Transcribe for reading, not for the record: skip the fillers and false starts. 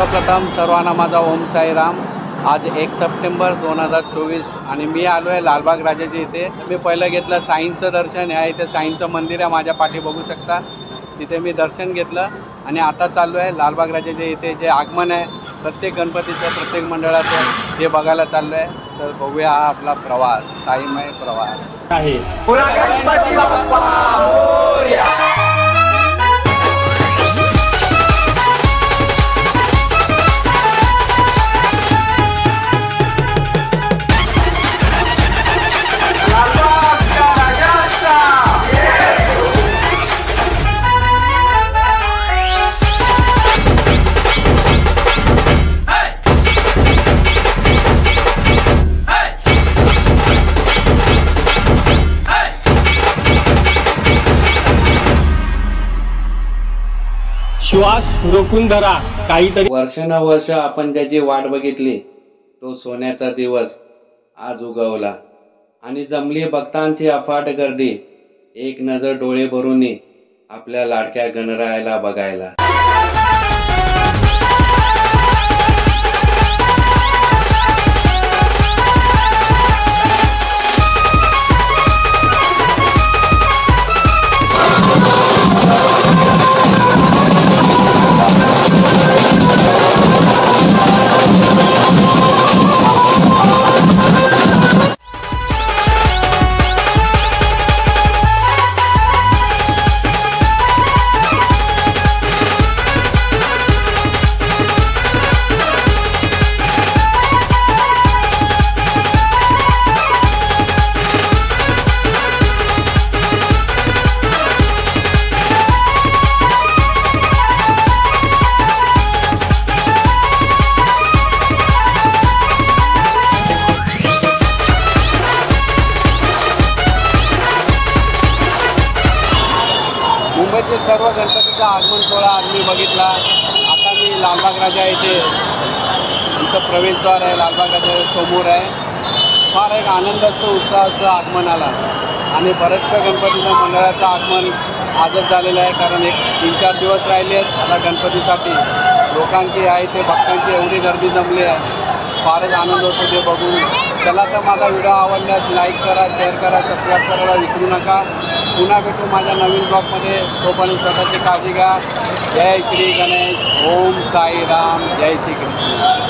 सर्वप्रथम सर्वांना माझा ओम साईराम। आज 1 सप्टेंबर 2024 आणि मी आलो आहे लालबाग राजाच्या इथे। मी पहिलं घेतलं साईंचं दर्शन। आहे इथे साईंचं मंदिर आहे, माझ्या पाठी बघू शकता। तिथे मी दर्शन घेतलं आणि आता चाललो आहे लालबाग राजाच्या इथे जे आगमन आहे प्रत्येक गणपतीचं प्रत्येक मंडळाचं हे बघायला चाललो आहे। तर बघूया हा आपला प्रवास, साईमय प्रवास आहे। गणपती बाप्पा मोरया। श्वास रोखून धरा, काहीतरी वर्षानुवर्ष आपण ज्याची वाट बघितली तो सोन्याचा दिवस आज उगवला आणि जमली भक्तांची अफाट गर्दी एक नजर डोळे भरून आपल्या लाडक्या गणरायाला बघायला। मुंबईचे सर्व गणपतीचा आगमन सोहळा आज मी बघितला। आता मी लालबाग राजा येथे आमचं प्रवेशद्वार आहे, लालबाग राजा समोर आहे। फार एक आनंदाचं उत्साहाचं आगमन आला आणि बऱ्याचशा गणपतीच्या मंडळाचं आगमन आजच झालेलं आहे, कारण 3-4 दिवस राहिले आहेत आता गणपतीसाठी। लोकांची आहे ते भक्तांची एवढी गर्दी जमली आहे, फारच आनंद होतो ते बघून। चला तर माझा व्हिडिओ आवडल्यास लाईक करा, शेअर करा, सबस्क्राईब करायला विसरू नका। पुन्हा भेटू माझ्या नवीन ब्लॉगमध्ये। तोपर्यंत स्वतःची काळजी घ्या। जय श्री गणेश, ओम साईराम, जय श्री कृष्ण।